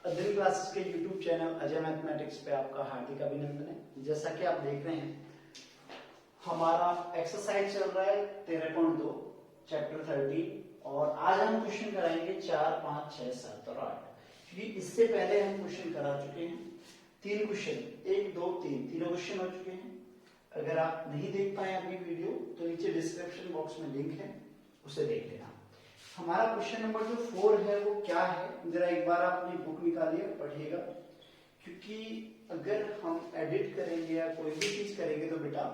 अध्ययन क्लासेस के YouTube channel Ajay mathematics पे आपका हार्दिक अभिनंदन है। जैसा कि आप देख रहे हैं हमारा एक्सरसाइज चल रहा है 13.2 चैप्टर 13 और आज हम क्वेश्चन कराएंगे 4, 5, 6, 7 और 8 क्योंकि इससे पहले हम क्वेश्चन करा चुके हैं। 3 क्वेश्चन 1, 2, 3 तीनों क्वेश्चन हो चुके हैं। अगर आप नहीं देख पाए अभी वीडियो तो नीचे डिस्क्रिप्शन बॉक्स में लिंक है, उसे देख लेना। हमारा क्वेश्चन नंबर जो 4 है वो क्या है, जरा एक बार आप अपनी बुक निकालिए पढ़िएगा, क्योंकि अगर हम एडिट करेंगे या कोई भी चीज करेंगे तो बेटा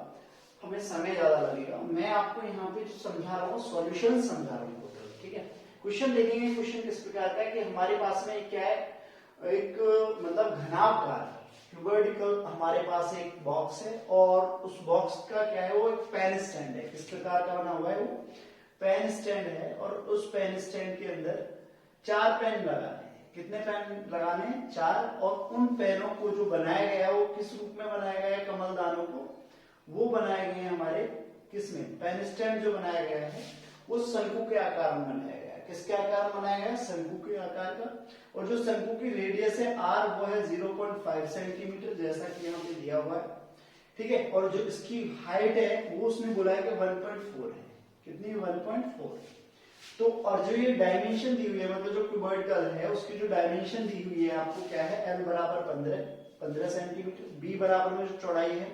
हमें समय ज्यादा लगेगा। मैं आपको यहाँ पे जो समझा रहा हूँ सॉल्यूशन समझा रहा हूँ, ठीक है। क्वेश्चन देखेंगे, क्वेश्चन किस प्रकार का है कि हमारे पास में क्या है, एक मतलब घनाभकार क्यूबॉइडिकल हमारे पास एक बॉक्स है और उस बॉक्स का क्या है वो एक पेन स्टैंड है। किस प्रकार का बना हुआ है वो पेन स्टैंड है और उस पेन स्टैंड के अंदर 4 पेन लगाने हैं। कितने पेन लगाने हैं? 4। और उन पेनों को जो बनाया गया है वो किस रूप में बनाया गया है? कमलदानों को वो बनाए गए हैं हमारे किसमें? पेन स्टैंड जो बनाया गया है वो शंकु के आकार में बनाया गया है। किसके आकार में बनाया गया है? शंकु के आकार का। और जो शंकु की रेडियस है r वो है 0.5 सेंटीमीटर, जैसा कि यहाँ पे दिया हुआ है, ठीक है। और जो इसकी हाइट है वो उसने बोला है कि 1.4 है। कितनी? 1.4। तो और जो ये डायमेंशन दी हुई है, मतलब जो क्यूबॉइडल है उसकी जो डायमेंशन दी हुई है आपको क्या है? l बराबर 15 सेंटीमीटर, b बराबर में जो चौड़ाई है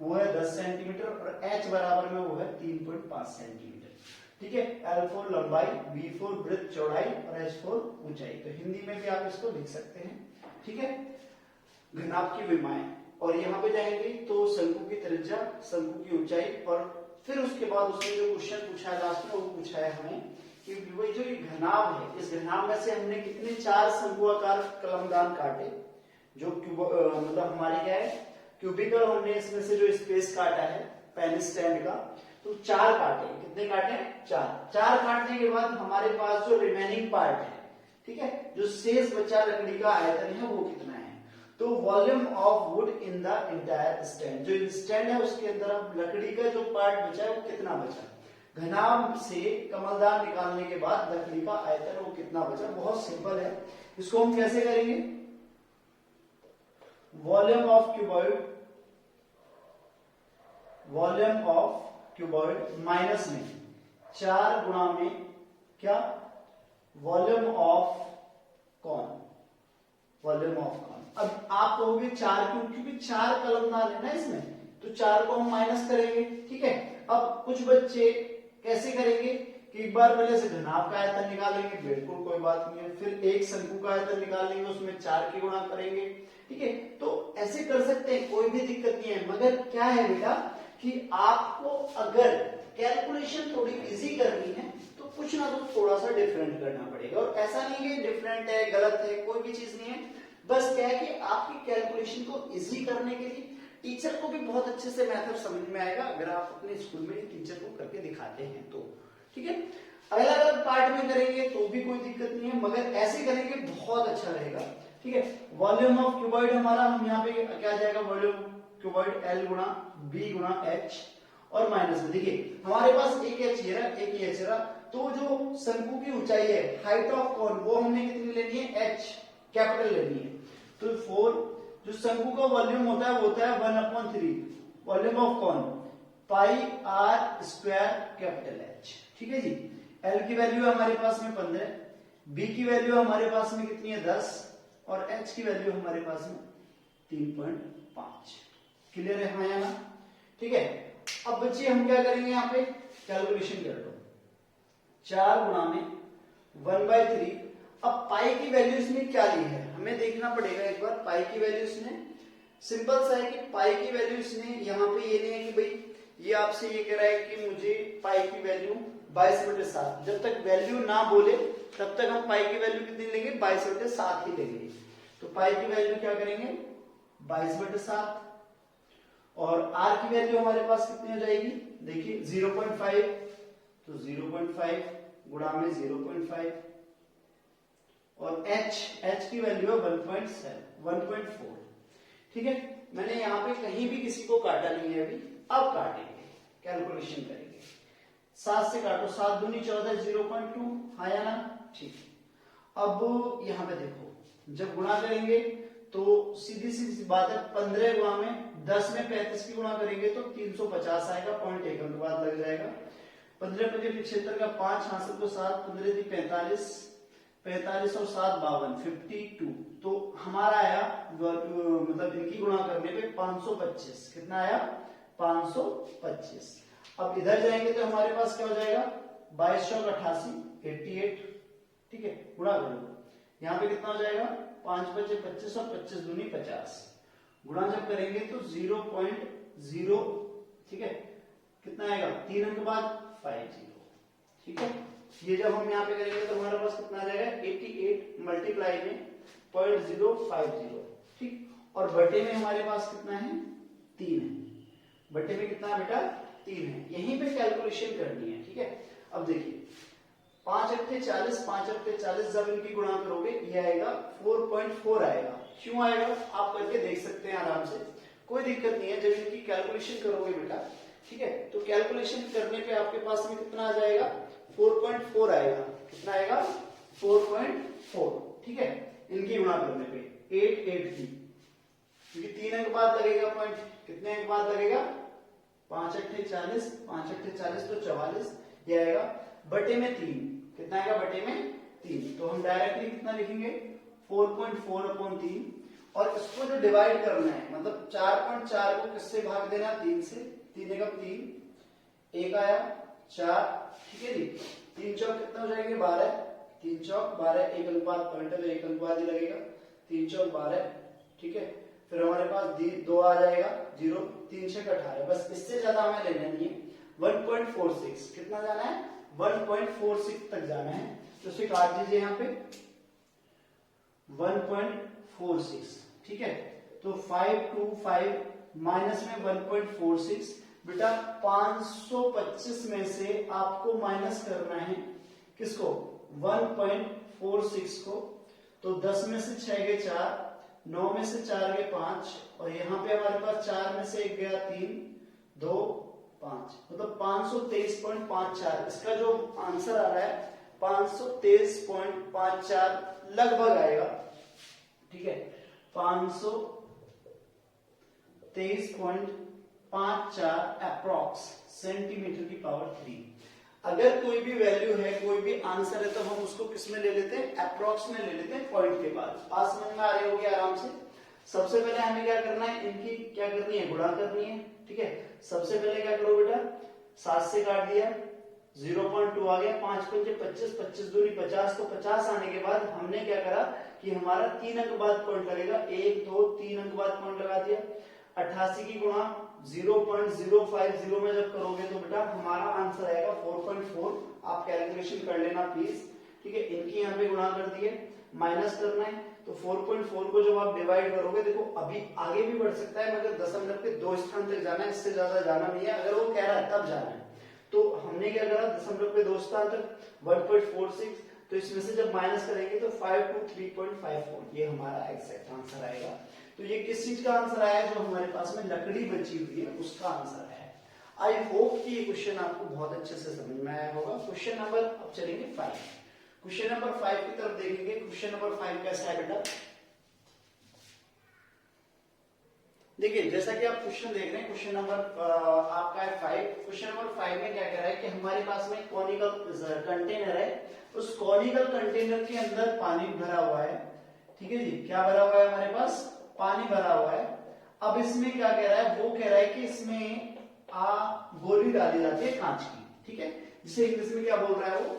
वो है 10 सेंटीमीटर और h बराबर में वो है 3.5 सेंटीमीटर, ठीक है। L4 लंबाई, B4 वृत्त चौड़ाई और H4 ऊंचाई। तो हिंदी में भी आप इसको लिख सकते हैं, ठीक है। घनाभ की विमाएं और यहाँ पे जाएंगे तो शंकु की त्रिज्या, शंकु की ऊंचाई और फिर उसके बाद उसने जो क्वेश्चन पूछा है लास्ट में वो पूछा है हमें कि वही जो ये घनाभ है, इस घनाभ में से हमने कितने 4 शंकुआकार कलमदान काटे, जो मतलब हमारे क्या है क्यूबिकल, हमने इसमें से जो स्पेस काटा है पेन स्टैंड का तो 4 काटे। कितने काटे? 4 काटने के बाद हमारे पास जो रिमेनिंग पार्ट है, ठीक है, जो शेष बचा लकड़ी का आयतन है वो कितना है? तो volume of would in the entire stand, जो स्टैंड है उसके अंदर अब लकड़ी का जो पार्ट बचा है वो कितना बचा? घनाभ से कमलदान निकालने के बाद लकड़ी का आयतन वो कितना बचा? बहुत सिंपल है, इसको हम कैसे करेंगे? Volume of cuboid, volume of cuboid minus में 4 गुणा में क्या? वॉल्यूम ऑफ कौन? वॉल्यूम ऑफ कौन? अब आप कहोगे 4 क्यों? क्योंकि 4 कलमदान है ना इसमें, तो 4 को हम माइनस करेंगे, ठीक है। अब कुछ बच्चे कैसे करेंगे कि एक बार पहले से घनाभ का आयतन निकालेंगे, बिल्कुल कोई बात नहीं है, फिर एक शंकु का आयतन निकालेंगे उसमें 4 की गुणा करेंगे, ठीक है। तो ऐसे कर सकते हैं, कोई भी दिक्कत नहीं है। मगर क्या है बेटा कि आपको अगर कैलकुलेशन थोड़ी इजी करनी है तो कुछ ना कुछ थोड़ा सा डिफरेंट करना पड़ेगा। और ऐसा नहीं है डिफरेंट है गलत है, कोई भी चीज नहीं है, बस क्या है कि आपकी कैलकुलेशन को इजी करने के लिए टीचर को भी बहुत अच्छे से मेथड समझ में आएगा अगर आप अपने स्कूल में टीचर को करके दिखाते हैं तो, ठीक है। अलग अलग पार्ट में करेंगे तो भी कोई दिक्कत नहीं है, मगर ऐसे करेंगे बहुत अच्छा रहेगा, ठीक है। वॉल्यूम ऑफ क्यूबॉइड हमारा, हम यहाँ पे क्या जाएगा? वॉल्यूम क्यूबॉइड L गुणा B गुणा H और माइनस में देखिए हमारे पास एक H ये रहा, एक ये H रहा, तो जो शंकु की ऊंचाई है, हाइट ऑफ कौन, वो हमने कितनी लेनी है? H कैपिटल लेनी है। तो 4, जो शंकु का वॉल्यूम होता है वो होता है 1/3, वॉल्यूम ऑफ कौन? पाई r स्क्वायर कैपिटल H, ठीक है जी। L की वैल्यू है हमारे पास में 15, B की वैल्यू हमारे पास में कितनी है? 10 और H की वैल्यू हमारे पास में 3.5। क्लियर है? हाँ या ना? ठीक है। अब बच्चे हम क्या करेंगे, यहाँ पे कैलकुलेशन कर लो, 4 गुणा में 1/3। अब पाई की वैल्यू इसने क्या ली है हमें देखना पड़ेगा एक बार। पाई की वैल्यू इसने सिंपल सा है कि पाई की वैल्यू इसने यहाँ पे ये नहीं है कि भाई ये आपसे ये कह रहा है कि मुझे पाई की वैल्यू 22/7, जब तक वैल्यू ना बोले तब तक हम पाई की वैल्यू कितनी लेंगे? 22/7 ही लेंगे। तो पाई की वैल्यू क्या करेंगे? 22/7 और r की वैल्यू हमारे पास कितनी हो जाएगी? देखिए 0.5, तो 0.5 गुणा में 0.5 और h की वैल्यू है 1.4, ठीक है। मैंने यहाँ पे कहीं भी किसी को काटा नहीं है अभी, अब काटेंगे, कैलकुलेशन करेंगे। 7 से काटो, 7 दूनी 14, 0.2, हाँ या ना? ठीक। अब यहाँ पे देखो जब गुणा करेंगे तो सीधी सीधी बात है, 15 गुणा में 10 में 35 की गुणा करेंगे तो 350 आएगा, 0.1 अंक बाद लग जाएगा। 15 पचे 75 का 5, 66 को 7, 15 थी 45, 45 और 7 52, 52। तो हमारा आया मतलब इनकी गुणा करने पे 525। कितना आया? 525। अब इधर जाएंगे तो हमारे पास क्या हो जाएगा? 22 चौक 88, 88। ठीक है, गुणा कर लो। यहाँ पे कितना हो जाएगा? 5 बचे 25 और 25 दूनी 50। गुणा जब करेंगे तो 0.0, ठीक है, कितना आएगा? 3 अंक बाद 50। ठीक है, ये जब हम यहाँ पे करेंगे तो हमारे पास कितना आ जाएगा? 88 मल्टीप्लाई में 0.050। ठीक, और बटे में हमारे पास कितना है? 3 है। बटे में कितना है बेटा? 3 है। यहीं पे कैलकुलेशन करनी है। ठीक है, अब देखिए 5 अट्ठे 40, 5 अट्ठे 40, जब इनकी गुणा करोगे ये आएगा 4.4 आएगा। क्यों आएगा? आप करके देख सकते हैं आराम से, कोई दिक्कत नहीं है। जब इनकी कैलकुलेशन करोगे बेटा, ठीक है, तो कैलकुलेशन करने पे आपके पास में कितना आ जाएगा? 4.4 आएगा। कितना आएगा? 4.4। ठीक है, इनकी गुणा करने पे 8 8 की, क्योंकि 3 अंक बाद लगेगा पॉइंट। कितने अंक बाद लगेगा? 5 अट्ठे 40, 5 अट्ठे 40 तो 44, ये आएगा। बटे में 3, कितना आएगा? बटे में 3। तो हम डायरेक्टली कितना लिखेंगे? 4.4/3। और इसको जो डिवाइड करना है, मतलब 4.4 को किससे भाग देना? 3 से। 3 एकम 3, 1 आया 4। ठीक है जी, 3 चौक कितना हो जाएंगे? 12। 3 चौक 12, 1 अंक बाद पॉइंट है तो 1 अंक बाद ही लगेगा। 3 चौक 12। ठीक है, फिर हमारे पास 2 आ जाएगा 0, 3 6 18। बस इससे ज्यादा हमें लेना नहीं है। 1.46 कितना जाना है? 1.46 तक जाना है, तो इसे काट दीजिए यहाँ पे 1.46। ठीक है, तो 525 माइनस में 1.46। बेटा 525 में से आपको माइनस करना है किसको? 1.46 को। तो 10 में से 6 गए 4, 9 में से 4 गए 5, और यहाँ पे हमारे पास 4 में से 1 गया 3, 2 5, मतलब 523.54। इसका जो आंसर आ रहा है 523.54 लगभग आएगा। ठीक है, 523.54 अप्रॉक्स सेंटीमीटर की पावर 3। अगर कोई भी वैल्यू है, कोई भी आंसर है, तो हम उसको किस में ले लेते हैं? अप्रॉक्स में ले लेते हैं, पॉइंट के बाद। बात समझ में आ रही होगी आराम से। सबसे पहले हमें क्या करना है? इनकी क्या करनी है? गुणा करनी है। ठीक है, सबसे पहले क्या करो बेटा? 7 से काट दिया, 0.2 आ गया। 5 पंजे 25, 25 दूनी 50, तो 50 आने के बाद हमने क्या करा कि हमारा 3 अंक बाद पॉइंट लगेगा। 1 2 3 अंक बाद पॉइंट लगा दिया। 88 की गुणा 0.050 में जब करोगे तो बेटा हमारा आंसर आएगा 4.4। आप कैलकुलेशन कर लेना प्लीज। ठीक है, इनकी यहाँ पे गुणा कर दिए, माइनस करना है, तो 4.4 को जब आप डिवाइड करोगे, देखो अभी आगे भी बढ़ सकता है, मगर दशमलव के 2 स्थान तक जाना है, इससे ज्यादा जाना नहीं है। अगर वो कह रहा है तब जाना है। तो हमने क्या करा? दशमलव के 2 स्थान तक 1.46, तो इसमें से जब माइनस करेंगे तो 523.54, ये हमारा एग्जैक्ट आंसर आएगा। तो ये किस चीज का आंसर आया? जो हमारे पास में लकड़ी बची हुई है उसका आंसर है। आई होप कि ये क्वेश्चन आपको बहुत अच्छे से समझ में आया होगा। क्वेश्चन नंबर, अब चलेंगे 5। क्वेश्चन नंबर 5 की तरफ देखेंगे। क्वेश्चन नंबर 5 कैसा है बेटा? देखिए, जैसा कि आप क्वेश्चन देख रहे हैं, क्वेश्चन नंबर आपका है 5। क्वेश्चन नंबर 5 में क्या कह रहा है कि हमारे पास में कॉनिकल कंटेनर है, उस कॉनिकल कंटेनर के अंदर पानी भरा हुआ है। ठीक है जी, क्या भरा हुआ है? हमारे पास पानी भरा हुआ है। अब इसमें क्या कह रहा है? वो कह रहा है कि इसमें गोली डाली जाती है कांच की। ठीक है, जिसे इंग्लिश में क्या बोल रहा है? वो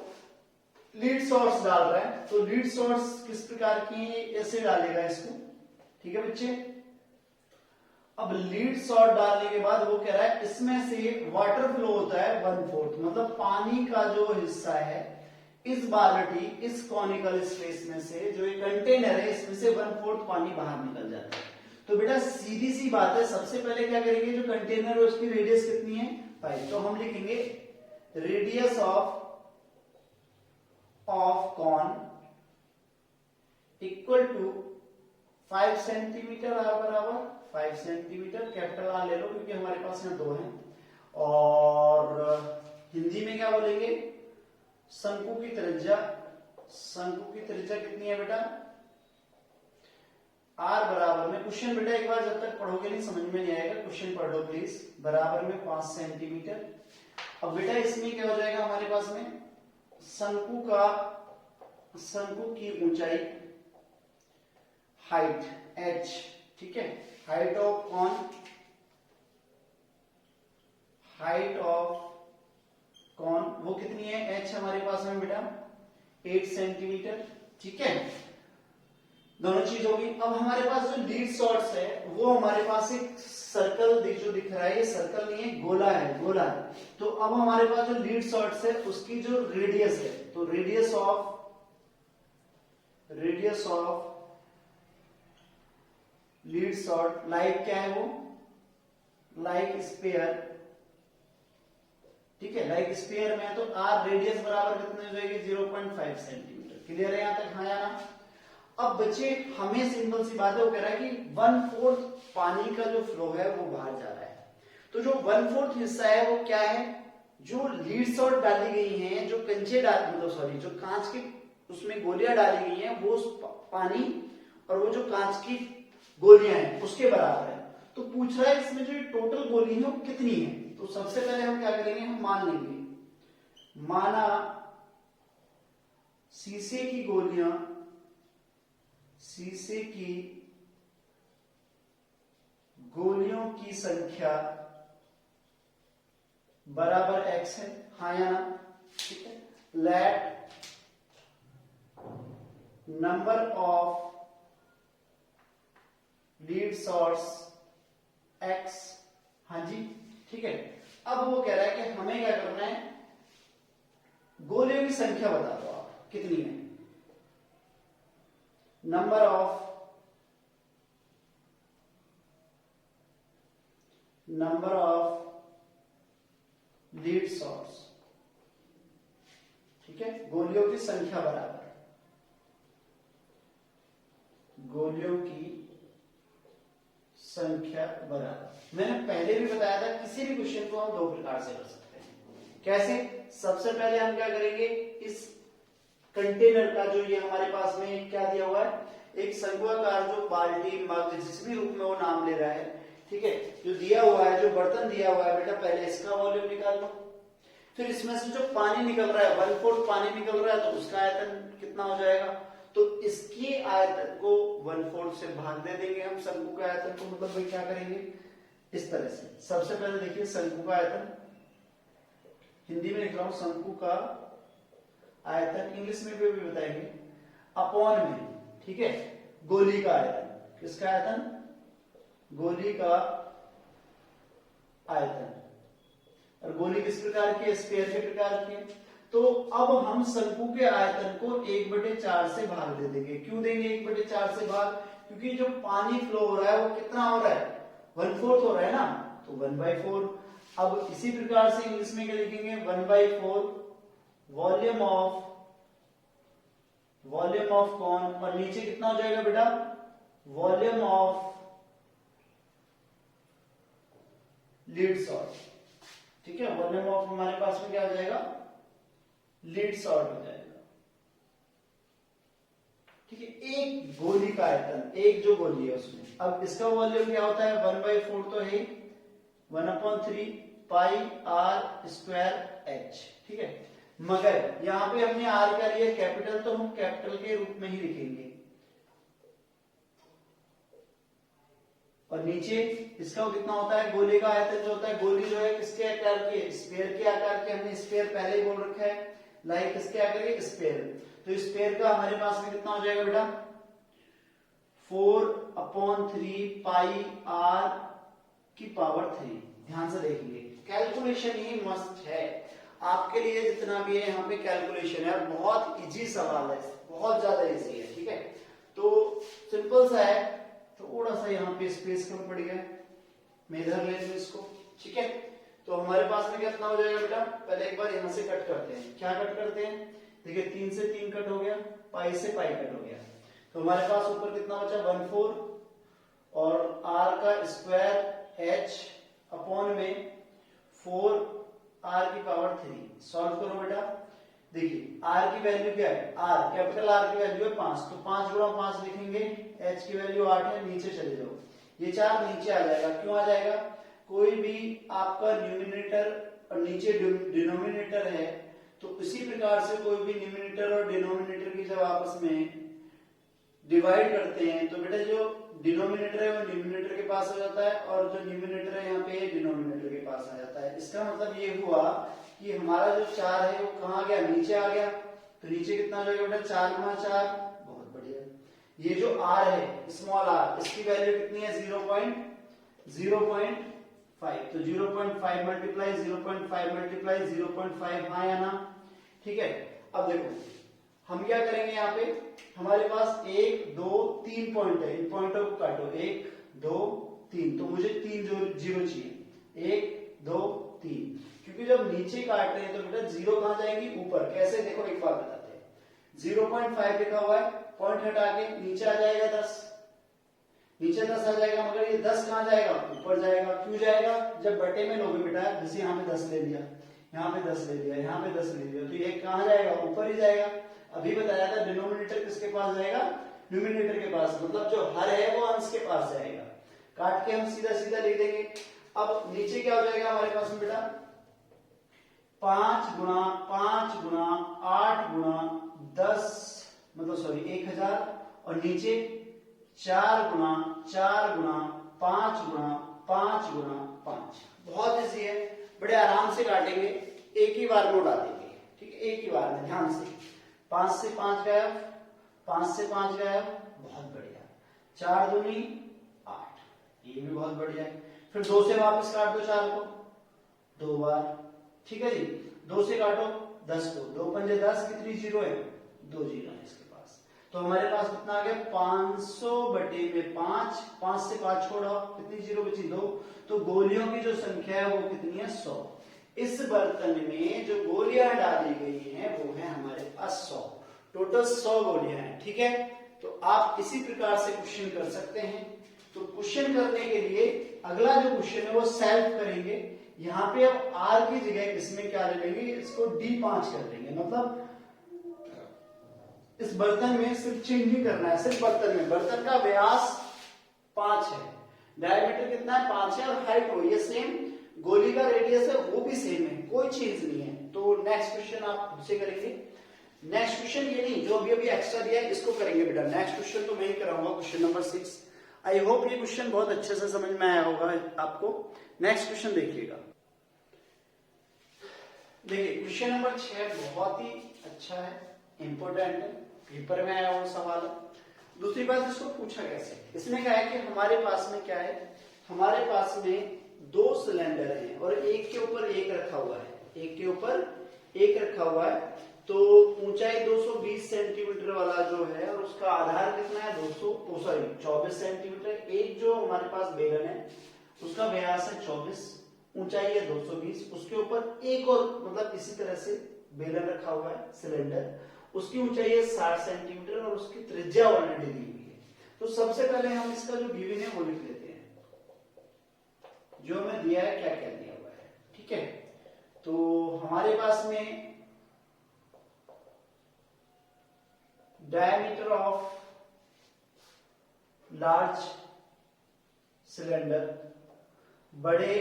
लीड सॉर्स डाल रहा है। तो लीड सॉर्स किस प्रकार की? ऐसे डालेगा इसको। ठीक है बच्चे, अब लीड सॉर्ट डालने के बाद वो कह रहा है इसमें से वाटर फ्लो होता है 1/4, मतलब पानी का जो हिस्सा है इस बाल्टी, इस कॉनिकल स्पेस में से, जो ये कंटेनर है, इसमें से 1/4 पानी बाहर निकल जाता है। तो बेटा सीधी सी बात है, सबसे पहले क्या करेंगे? जो कंटेनर है उसकी रेडियस कितनी है? 5। तो हम लिखेंगे radius of cone equal to 5 centimetre, R बराबर 5 सेंटीमीटर। कैपिटल आर ले लो क्योंकि हमारे पास यहाँ 2 हैं। और हिंदी में क्या बोलेंगे? शंकु की त्रिज्या। शंकु की त्रिज्या कितनी है बेटा? क्वेश्चन बेटा एक बार जब तक पढ़ोगे नहीं समझ में नहीं आएगा, क्वेश्चन पढ़ लो प्लीज। बराबर में 5 सेंटीमीटर। अब बेटा इसमें क्या हो जाएगा हमारे पास में, शंकु की ऊंचाई हाइट h, ठीक है, हाइट ऑफ कौन वो कितनी है, h हमारे पास में बेटा 8 सेंटीमीटर, ठीक है। दोनों चीज होगी। अब हमारे पास जो लीड शॉट्स है वो हमारे पास एक सर्कल जो दिख रहा है, ये सर्कल नहीं है, गोला है। तो अब हमारे पास जो लीड शॉट्स है उसकी जो रेडियस है, तो radius of lead shot like क्या है वो, लाइक स्पेयर, ठीक है, लाइक स्पेयर में है तो आर रेडियस बराबर कितने हो जाएगी 0.5 सेंटीमीटर। क्लियर है यहां तक, हाँ या ना। अब बच्चे हमें सिंपल सी बात है, वो कह रहा है कि 1/4 पानी का जो फ्लो है वो बाहर जा रहा है, तो जो 1/4 हिस्सा है वो क्या है, जो लीड शॉट डाली गई हैं, जो जो कांच की उसमें गोलियां डाली गई हैं वो पानी और वो जो कांच की गोलियां हैं उसके बराबर है। तो पूछ रहा है इसमें जो टोटल गोली है वो कितनी है। तो सबसे पहले हम क्या करेंगे, हम मान लेंगे, माना शीशे की गोलियों की संख्या बराबर x है, हाँ या ना, ठीक है। Let number of lead shots x, हाँ जी, ठीक है। अब वो कह रहा है कि हमें क्या करना है, गोलियों की संख्या बता दो आप कितनी है, नंबर ऑफ लीड शॉट्स, ठीक है, गोलियों की संख्या बराबर गोलियों की संख्या बराबर। मैंने पहले भी बताया था किसी भी क्वेश्चन को हम दो प्रकार से कर सकते हैं। कैसे, सबसे पहले हम क्या करेंगे, इस कंटेनर का जो ये हमारे पास में क्या दिया हुआ है, एक शंकुआकार जो बाल्टी मग जिस भी रूप में वो नाम ले रहा है, ठीक है, जो दिया हुआ है, जो बर्तन दिया हुआ है बेटा, पहले इसका वॉल्यूम निकाल लो, फिर इसमें से जो पानी निकल रहा है 1/4 पानी निकल रहा है तो उसका आयतन कितना हो जाएगा, तो इसकी आयतन को 1/4 से भाग दे देंगे हम शंकु का आयतन को, मतलब भाई क्या करेंगे इस तरह से। सबसे पहले देखिए शंकु का आयतन, हिंदी में लिख रहा हूं शंकु का आयतन, इंग्लिश में भी बताएंगे, अपॉन में, ठीक है, गोली का आयतन, किसका आयतन, गोली का आयतन, और गोली किस प्रकार की है, स्फीयर के प्रकार की है। तो अब हम शंकु के आयतन को 1/4 से भाग दे देंगे। क्यों देंगे 1/4 से भाग, क्योंकि जो पानी फ्लो हो रहा है वो कितना हो रहा है, 1/4 हो रहा है ना, तो 1/4। अब इसी प्रकार से इंग्लिश में क्या लिखेंगे, 1/4 वॉल्यूम ऑफ कौन, और नीचे कितना हो जाएगा बेटा, वॉल्यूम ऑफ लीड शॉट, ठीक है, वॉल्यूम ऑफ हमारे पास में क्या हो जाएगा, लीड शॉट हो जाएगा, ठीक है। एक गोली का आयतन, एक जो गोली है उसमें, अब इसका वॉल्यूम क्या होता है, 1/4 तो है 1/3 पाई आर स्क्वायर एच, ठीक है। मगर यहां पे हमने आर का लिया कैपिटल, तो हम कैपिटल के रूप में ही लिखेंगे, और नीचे इसका कितना होता है, गोली का आयतन जो होता है, गोली जो है किसके आकार की है, स्फीयर के आकार की, हमने स्फीयर पहले ही बोल रखा है, लाइक किसके आकार की, स्फीयर, तो स्फीयर का हमारे पास में कितना हो जाएगा बेटा, 4/3 पाई आर की पावर 3। ध्यान से देखिए, कैलकुलेशन ही मस्त है आपके लिए, जितना भी है यहाँ पे कैलकुलेशन है, और बहुत इजी सवाल है, बहुत ज्यादा इजी है, ठीक है। तो सिंपल सा है, थोड़ा सा यहाँ पे स्पेस कम पड़ गया, मैं इधर ले लूं इसको, ठीक है। तो हमारे पास में कितना हो जाएगा बेटा, पहले एक बार यहां से कट करते हैं, क्या कट करते हैं, देखिए 3 से 3 कट हो गया, पाई से पाई कट हो गया, तो हमारे पास ऊपर कितना बचा 1/4, और आर का स्क्वायर एच अपॉन में 4 आर की पावर 3। सॉल्व करो बेटा, देखिए आर की वैल्यू क्या है, आर कैपिटल आर की वैल्यू है 5, तो 5 गुणा 5 लिखेंगे, एच की वैल्यू 8 है, नीचे चले जाओ, ये 4 नीचे आ जाएगा, क्यों आ जाएगा, कोई भी आपका न्यूमिनेटर और नीचे डिनोमिनेटर है, तो इसी प्रकार से कोई भी न्यूमिनेटर और डिनोमिनेटर की जब आपस में डिवाइड करते हैं तो बेटा जो डिनोमिनेटर है वो न्यूमिनेटर के पास आ जाता है और जो न्यूमिनेटर है यहाँ पे डिनोमिनेटर के पास आ जाता है। इसका मतलब ये हुआ कि हमारा जो 4 है वो कहाँ गया, नीचे आ गया, तो नीचे कितना हो जाएगा बेटा 4 गुना 4, बहुत बढ़िया। ये जो r है स्मॉल r, इसकी वैल्यू कितनी है 0.05, तो 0.5 मल्टीप्लाई 0.5 मल्टीप्लाई 0.5, हाँ या ना, ठीक है। अब देखो हम क्या करेंगे, यहाँ पे हमारे पास 1 2 3 पॉइंट है, इन पॉइंटों को काटो, 1 2 3, तो मुझे 3 जीरो चाहिए, 1 2 3, क्योंकि जब नीचे काट रहे हैं तो बेटा जीरो कहां जाएंगी, ऊपर, कैसे, देखो एक बात बताते हैं, 0.5 लिखा हुआ है, पॉइंट हटा के नीचे आ जाएगा 10, नीचे 10 आ जाएगा, मगर ये 10 कहां जाएगा, ऊपर जाएगा, क्यों जाएगा, जब बटे में लोगे बेटा, जैसे यहाँ पे 10 ले लिया, यहाँ पे 10 ले लिया, यहाँ पे 10 ले लिया, तो ये कहां जाएगा, ऊपर ही जाएगा। अभी बताया था डिनोमिनेटर किसके पास जाएगा, न्यूमिनेटर के पास, मतलब जो हर है वो अंश के पास जाएगा, काट के हम सीधा सीधा लिख देंगे। अब नीचे क्या हो जाएगा हमारे पास में बेटा, 5 गुना 5 गुना 8 गुना 10, मतलब सॉरी 1000, और नीचे 4 गुना 4 गुना 5 गुना 5 गुना 5, बहुत इजी है, बड़े आराम से काटेंगे, एक ही बार में उड़ा देंगे, ठीक है, एक ही बार में, ध्यान से, 5 से 5 गायब, 5 से 5 गायब, बहुत बढ़िया, 4 दूनी 8, ये भी बहुत बढ़िया है। फिर 2 से वापस काट दो 4 को 2 बार, ठीक है जी, 2 से काटो 10 को, 2 पंजे 10, कितनी जीरो है, 2 जीरो है इसके पास, तो हमारे पास कितना आ गया 500 बटे में 5, 5 से 5 छोड़ो, कितनी जीरो बची 2, तो गोलियों की जो संख्या है वो कितनी है 100। इस बर्तन में जो गोलियां डाली गई हैं वो है हमारे पास 100, टोटल 100 गोलियां हैं, ठीक है। तो आप इसी प्रकार से क्वेश्चन कर सकते हैं। तो क्वेश्चन करने के लिए अगला जो क्वेश्चन है वो सेल्फ करेंगे, यहाँ पे अब r की जगह इसमें क्या ले लेंगे, इसको d5 कर लेंगे, मतलब इस बर्तन में सिर्फ चेंजिंग करना है, सिर्फ बर्तन में, बर्तन का व्यास 5 है, डायमीटर कितना है 5 है, और हाइट वही है सेम, गोली का रेडियस है वो भी सेम है, कोई चेंज नहीं है। तो नेक्स्ट क्वेश्चन आप खुद से करेंगे, नेक्स्ट क्वेश्चन ये नहीं, जो अभी अभी एक्स्ट्रा दिया है इसको करेंगे बेटा, नेक्स्ट क्वेश्चन तो मैं ही कराऊंगा, क्वेश्चन नंबर 6। आई होप ये क्वेश्चन बहुत अच्छे से समझ में आया होगा आपको। नेक्स्ट क्वेश्चन देखिएगा, देखिए क्वेश्चन नंबर 6 बहुत ही अच्छा है, इंपोर्टेंट है, पेपर में आया हुआ सवाल है। दूसरी बात, इसको पूछा कैसे, इसमें क्या है कि हमारे पास में क्या है, हमारे पास में 2 सिलेंडर हैं और एक के ऊपर एक रखा हुआ है, एक के ऊपर एक रखा हुआ है, तो ऊंचाई 220 सेंटीमीटर वाला जो है और उसका आधार कितना है 24 सेंटीमीटर। एक जो हमारे पास बेलन है उसका व्यास है 24, ऊंचाई है 220, उसके ऊपर एक और मतलब इसी तरह से बेलन रखा हुआ है सिलेंडर, उसकी ऊंचाई है 60 सेंटीमीटर और उसकी त्रिज्या ऑलरेडी दी हुई है। तो सबसे पहले हम इसका जो गिवन है वो लिख लेते हैं, जो हमें दिया है क्या क्या दिया हुआ है, ठीक है। तो हमारे पास में डायमीटर ऑफ लार्ज सिलेंडर, बड़े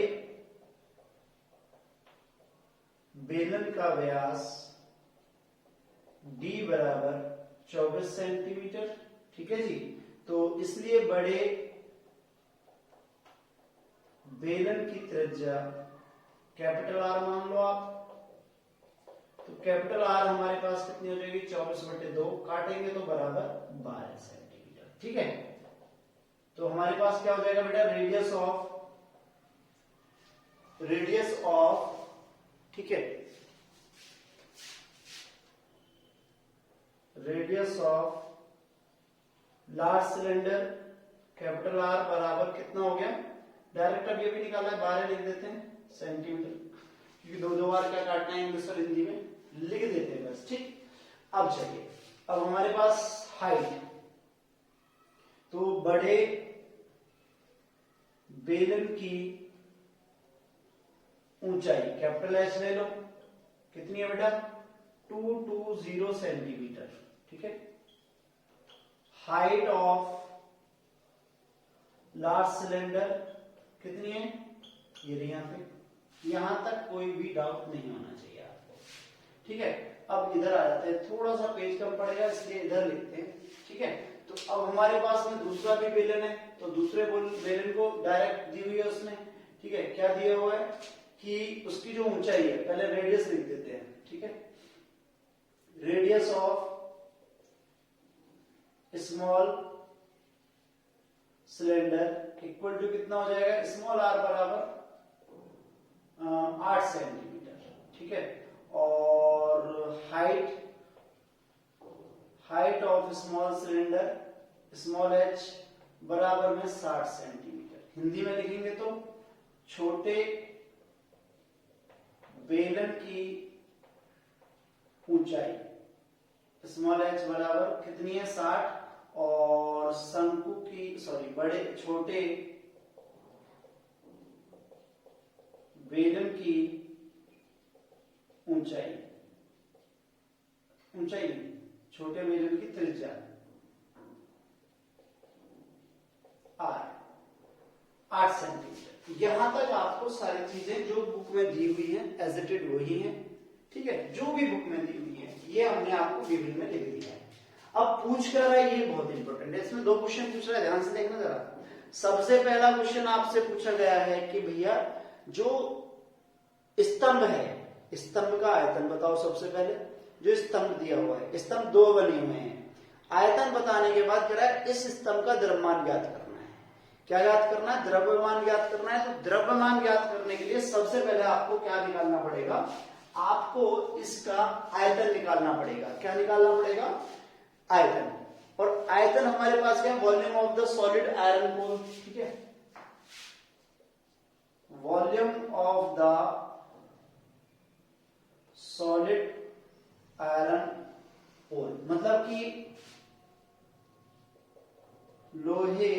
बेलन का व्यास d बराबर 24 सेंटीमीटर, ठीक है जी। तो इसलिए बड़े बेलन की त्रिज्या कैपिटल R मान लो आप, तो कैपिटल R हमारे पास कितनी हो जाएगी 24/2, काटेंगे तो बराबर 12 सेंटीमीटर, ठीक है। तो हमारे पास क्या हो जाएगा बेटा, रेडियस ऑफ, ठीक है, radius of large cylinder capital R बराबर कितना हो गया, डायरेक्ट अब ये भी निकाला है 12 लिख देते हैं सेंटीमीटर, क्योंकि दो बार क्या काटना है इंग्लिश और हिंदी में लिख देते हैं बस, ठीक। अब चलिए, अब हमारे पास हाइट, तो बड़े बेलन की ऊंचाई कैपिटल H ले लो, कितनी है बेटा 220 सेंटीमीटर, ठीक है। हाइट ऑफ लार्ज सिलेंडर कितनी है, ये रही यहाँ पे, यहां तक कोई भी डाउट नहीं होना चाहिए आपको, ठीक है। अब इधर आ जाते हैं, थोड़ा सा पेज कम पड़ेगा इसलिए इधर लिखते हैं, ठीक है। तो अब हमारे पास में दूसरा भी बेलन है, तो दूसरे बेलन को डायरेक्ट दी हुई है उसने, ठीक है। क्या दिया हुआ है कि उसकी जो ऊंचाई है, पहले रेडियस लिख देते हैं, ठीक है। Radius of small cylinder equal to कितना हो जाएगा, स्मॉल आर बराबर 8 सेंटीमीटर, ठीक है। और height of small cylinder small H बराबर में 60 सेंटीमीटर। हिंदी में लिखेंगे तो छोटे बेलन की ऊंचाई स्मॉल एच बराबर कितनी है, 60, और शंकु की बड़े छोटे बेलन की ऊंचाई छोटे बेलन की त्रिज्या आर 8 सेंटीमीटर। यहां तक आपको सारी चीजें जो बुक में दी हुई हैं एज इट इज वही है, ठीक है। जो भी बुक में दी हुई है ये हमने आपको विभिन्न में लिख दिया है। अब पूछ कर रहा है, ये बहुत इंपॉर्टेंट है, इसमें 2 क्वेश्चन पूछ रहा है, ध्यान से देखना जरा। सबसे पहला क्वेश्चन आपसे पूछा गया है कि भैया जो स्तंभ है, स्तंभ का आयतन बताओ। सबसे पहले जो स्तंभ दिया हुआ है, स्तंभ 2 बने हुए हैं, आयतन बताने के बाद कह रहा है इस स्तंभ का द्रव्यमान ज्ञात करना है। क्या ज्ञात करना है, द्रव्यमान ज्ञात करना है। तो द्रव्यमान ज्ञात करने के लिए सबसे पहले आपको क्या निकालना पड़ेगा, आपको इसका आयतन निकालना पड़ेगा। क्या निकालना पड़ेगा, आयतन। और आयतन हमारे पास क्या है, volume of the solid iron core, ठीक है। Volume of the solid iron core मतलब कि लोहे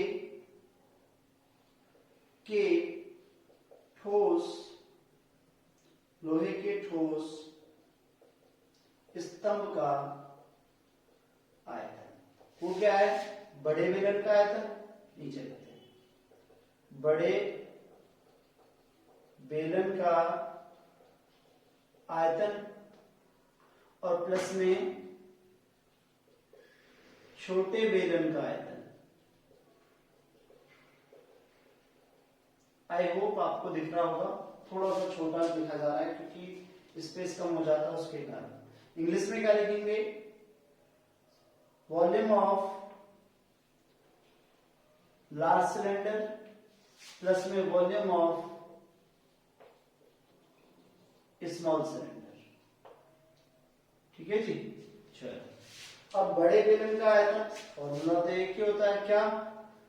के ठोस स्तंभ का आयतन। वो क्या है, बड़े बेलन का आयतन, नीचे लिखते हैं बड़े बेलन का आयतन और प्लस में छोटे बेलन का आयतन। आई होप आपको दिख रहा होगा, थोड़ा सा छोटा लिखा जा रहा है क्योंकि स्पेस कम हो जाता है उसके कारण। इंग्लिश में क्या लिखेंगे, volume of large cylinder plus में वॉल्यूम ऑफ स्मॉल सिलेंडर, ठीक है जी। चलो अब बड़े बेलन का आयतन फॉर्मूला तो एक ही होता है, क्या,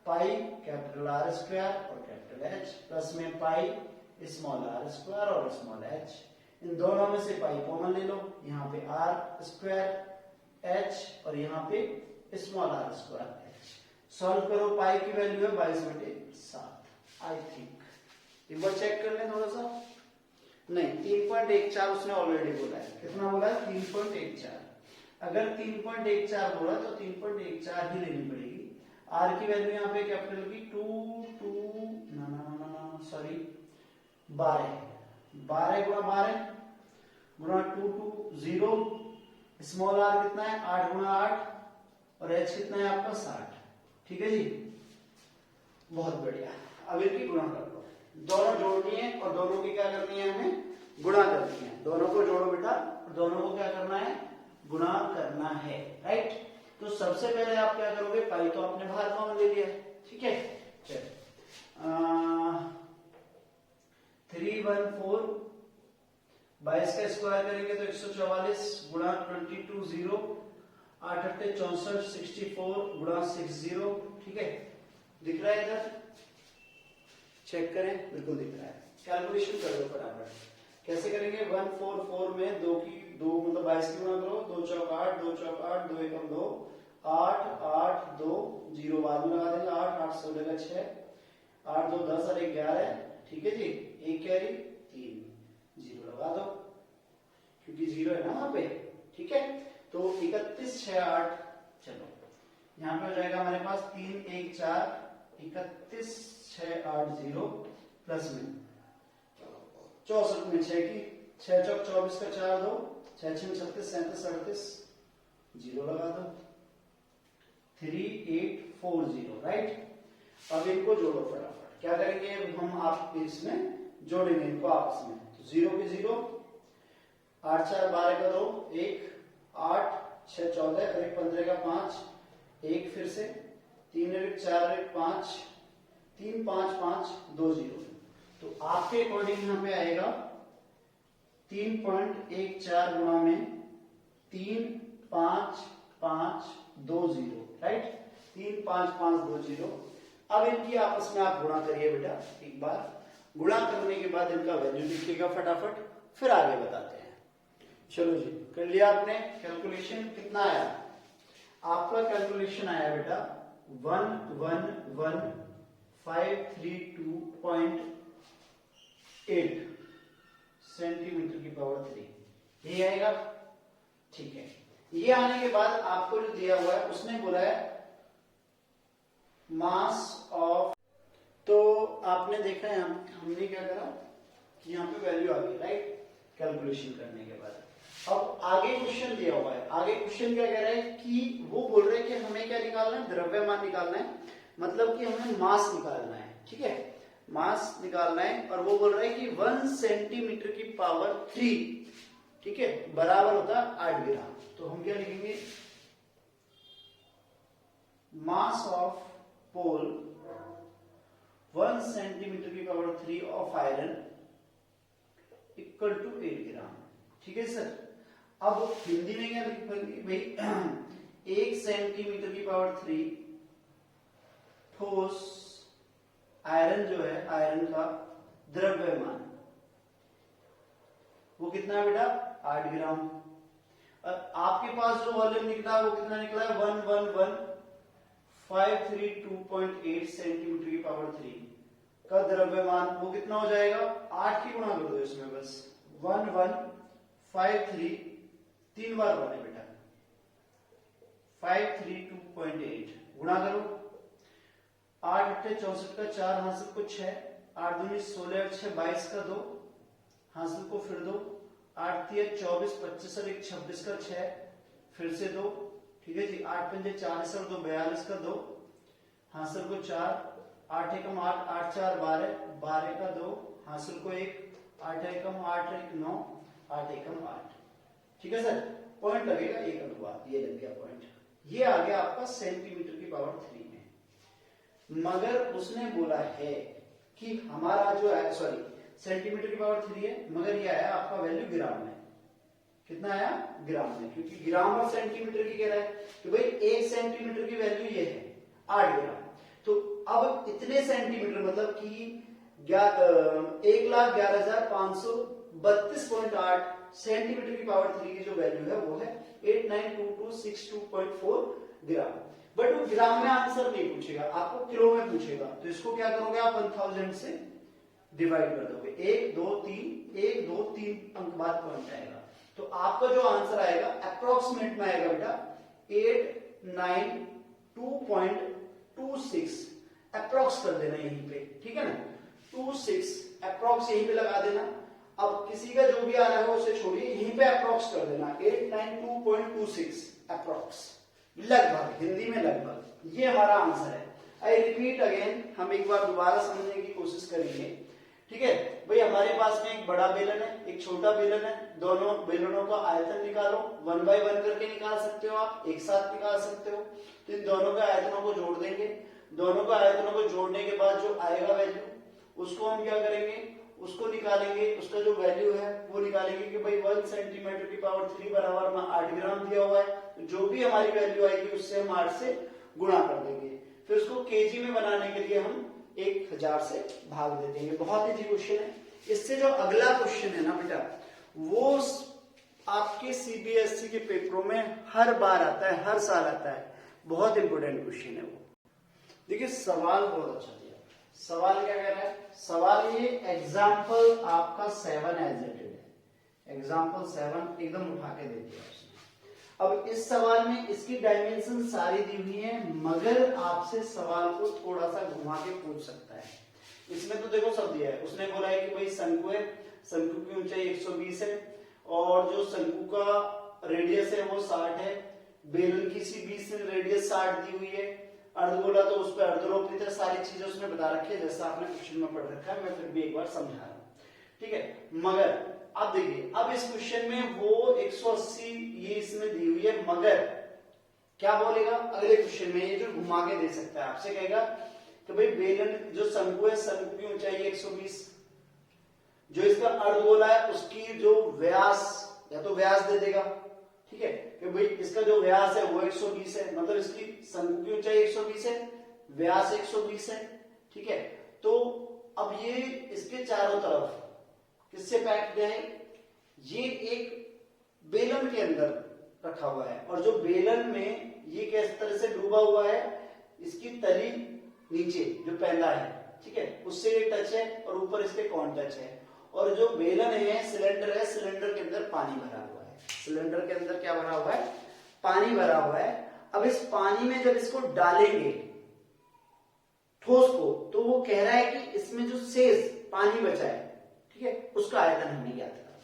पाई कैपिटल आर स्क्वायर और कैपिटल एच प्लस में पाई स्मॉल आर स्क्वायर और स्मॉल एच। इन दोनों में से पाई कॉमन ले लो, यहाँ पे आर स्क्वायर एच और यहाँ पे small R square H. Solve करो, पाई की वैल्यू है 22/7। आई थिंक एक बार चेक कर लें थोड़ा सा, नहीं 3.14 उसने ऑलरेडी बोला है। कितना बोला है, 3.14। अगर 3.14 बोला तो 3.14 ही लेनी पड़ेगी। आर की वैल्यू यहाँ पे कैपिटल की 12 गुणा 12 गुणा 220। स्मॉल आर कितना है, 8 गुणा 8 और एच कितना है आपका 60, ठीक है जी। बहुत बढ़िया। अब इनकी गुणा कर लो, दोनों जोड़नी है और दोनों की क्या करनी है, हमें गुणा करनी है। दोनों को जोड़ो बेटा, और दोनों को क्या करना है, गुणा करना है, राइट। तो सबसे पहले आप क्या करोगे, पाई तो आपने बाहर कॉमन ले लिया, ठीक है। चलो 314 22 का स्क्वायर करेंगे तो 144 गुणा 22 8 8 64 64 गुणा 60, ठीक है। दिख रहा है इधर, चेक करें, बिल्कुल दिख रहा है। कैलकुलेशन कर लो फटाफट। कैसे करेंगे, 144 में 2 मतलब 22 की गुणा करो, 2 चौक 8 2 चौक 8 2 एकम 2 8 8 2 0 बाद में लगा देंगे, 8 8 16 का 6 8 2 10 और 1 11, ठीक है जी। 1 कैरी 3 0 लगा दो क्योंकि 0 है ना वहां पे, ठीक है, तो 31 6 8, चलो यहाँ पे हो जाएगा हमारे पास 3 1 4, 31 6 8 0 प्लस में 64 में 6 की 6 चौक 24 का 4 2, 6 6 36 37 38, जीरो लगा दो, 3 8 4 0, राइट। अब इनको जोड़ो फटाफट, क्या करेंगे हम, आप इसमें जोड़ेंगे इनको आपस में, तो 0 की 0, 8 4 12 का 2 1, 8 6 14 और 1 15 का 5, 1 फिर से 3 1 4 1 5, 3 5 5 2 0, तो आपके अकॉर्डिंग यहाँ पे आएगा 3.14 गुणा में 3 5 5 2 0, राइट, 3 5 5 2 0। अब इनकी आपस में आप गुणा करिए बेटा, एक बार गुणा करने के बाद इनका वैल्यू लिखिएगा फटाफट, फिर आगे बताते हैं। चलो जी, कर लिया आपने कैलकुलेशन, कितना आया आपका कैलकुलेशन आया बेटा 111,532.8 सेंटीमीटर की पावर 3, ये आएगा, ठीक है। ये आने के बाद आपको जो दिया हुआ है उसने बोला है मास ऑफ, तो आपने देखा है हमने क्या करा कि यहाँ पे वैल्यू आ गई, राइट, कैलकुलेशन करने के बाद। अब आगे क्वेश्चन दिया हुआ है, आगे क्वेश्चन क्या कह रहा है कि वो बोल रहे हैं कि हमें क्या निकालना है, द्रव्यमान निकालना है, मतलब कि हमें मास निकालना है, ठीक है, मास निकालना है। और वो बोल रहा है कि 1 सेंटीमीटर की पावर 3, ठीक है, बराबर होता है 8 ग्राम। तो हम क्या लिखेंगे, मास ऑफ पोल 1 सेंटीमीटर की power 3 of iron equal to 8 gram, ठीक है सर। अब हिंदी में क्या लिखेंगे भाई, 1 सेंटीमीटर की पावर 3 ठोस आयरन जो है, आयरन का द्रव्यमान वो कितना है बेटा, 8 ग्राम। और आपके पास जो वॉल्यूम निकला वो कितना निकला है, 111,532.8 सेंटीमीटर की पावर 3 का द्रव्यमान, वो कितना हो जाएगा, 8 की गुणा कर दो इसमें बस, 1153, 3 बार बने बेटा, 532.8 गुणा करो, 8 8 64 का 4, हासिल को 6, 8 दूनी 16 और 6 22 का 2, हासिल को फिर 2, 8 3 24 25 और 1 26 का 6, फिर से 2, ठीक है जी, 8 5 40 और 2 42 का 2, हासिल को 4, 8 एकम 8, 8 4 12, 12 का 2, हासिल को 1, 8 एकम 8 1 9, 8 एकम 8, ठीक है सर। पॉइंट लगेगा 1 अनुपात, ये लग गया पॉइंट। ये आ गया आपका सेंटीमीटर की पावर 3 में। मगर उसने बोला है कि हमारा जो है, सॉरी सेंटीमीटर की पावर 3 है, मगर ये आया आपका वैल्यू ग्राम में, कितना आया, ग्राम में, क्योंकि ग्राम और सेंटीमीटर की कह रहा है कि भाई 1 सेंटीमीटर की वैल्यू ये है 8 ग्राम। तो अब इतने सेंटीमीटर मतलब कि 1,11,532.8 सेंटीमीटर की पावर 3 की जो वैल्यू है वो है 892262.4 ग्राम। बट वो ग्राम में आंसर नहीं पूछेगा, आपको किलो में पूछेगा। तो इसको क्या करोगे आप, 1000 से डिवाइड कर दोगे, 1 2 3 अंक बाद पॉइंट आएगा। तो आपका जो आंसर आएगा अप्रोक्सीमेट में आएगा बेटा 892.26, अप्रोक्स कर देना यहीं पे, ठीक है ना, 26 अप्रोक्स यहीं पे लगा देना। अब किसी का जो भी आ रहा है उसे छोड़िए, यहीं पे अप्रोक्स कर देना 892.26 अप्रोक्स, लगभग, हिंदी में लगभग, ये हमारा आंसर है। आई रिपीट अगेन, हम एक बार दोबारा समझने की कोशिश करेंगे, ठीक है भाई। हमारे पास में एक बड़ा बेलन है, एक छोटा बेलन है, दोनों बेलनों का आयतन निकालो, 1 बाय 1 करके निकाल सकते हो आप, एक साथ निकाल सकते हो। तो इन दोनों के आयतनों को जोड़ देंगे, दोनों के आयतनों को जोड़ने के बाद जो आएगा वैल्यू, उसको हम क्या करेंगे, उसको निकालेंगे, उसका जो वैल्यू है वो निकालेंगे कि भाई 1 सेंटीमीटर की पावर 3 बराबर में 8 ग्राम दिया हुआ है, तो जो भी हमारी वैल्यू आएगी उससे हम 8 से गुणा कर देंगे। फिर उसको केजी में बनाने के लिए हम 1000 से भाग दे देंगे। बहुत इजी क्वेश्चन है। इससे जो अगला क्वेश्चन है ना बेटा, वो आपके सीबीएसई के पेपरों में हर बार आता है, हर साल आता है, बहुत इंपोर्टेंट क्वेश्चन है वो। देखिए सवाल बहुत अच्छा दिया। सवाल क्या कह रहा है, सवाल ये एग्जाम्पल आपका 7 एज इट इज है, एग्जाम्पल 7 एकदम उठा के दे दिया उसने। अब इस सवाल में इसकी डायमेंशन सारी दी हुई है, मगर आपसे सवाल को थोड़ा सा घुमा के पूछ सकता है। इसमें तो देखो सब दिया है, उसने बोला है कि भाई शंकु है, शंकु की ऊंचाई 120 है और जो शंकु का रेडियस है वो 60 है, बेलन की सी बीच में रेडियस 60 दी हुई है, अर्धगोला तो उस पर अर्धरोपित है, सारी चीजें उसने बता रखी है जैसा आपने क्वेश्चन में पढ़ रखा है, मैं फिर भी एक बार समझा रहा हूँ, ठीक है। मगर अब देखिए, अब इस क्वेश्चन में वो 180 ये इसमें दी हुई है, मगर क्या बोलेगा अगले क्वेश्चन में, ये जो घुमा के दे सकता है, आपसे कहेगा कि भाई बेलन जो शंकु है, शंकु की ऊंचाई 120, जो इसका अर्धगोला है उसकी जो व्यास, या तो व्यास दे देगा, ठीक है, कि भाई इसका जो व्यास है वो 120 है, मतलब इसकी शंकु की ऊंचाई 120 है, व्यास 120 है, ठीक है। तो अब ये इसके चारों तरफ किससे पैक्ड है, ये एक बेलन के अंदर रखा हुआ है, और जो बेलन में ये किस तरह से डूबा हुआ है, इसकी तली नीचे जो पैदा है, ठीक है, उससे ये टच है और ऊपर इसके कौन टच है, और जो बेलन है सिलेंडर है, सिलेंडर के अंदर पानी भरा हुआ है, सिलेंडर के अंदर क्या भरा हुआ है, पानी भरा हुआ है। अब इस पानी में जब इसको डालेंगे ठोस को, तो वो कह रहा है कि इसमें जो शेष पानी बचा है, ठीक है, उसका आयतन हमें ज्ञात करना है।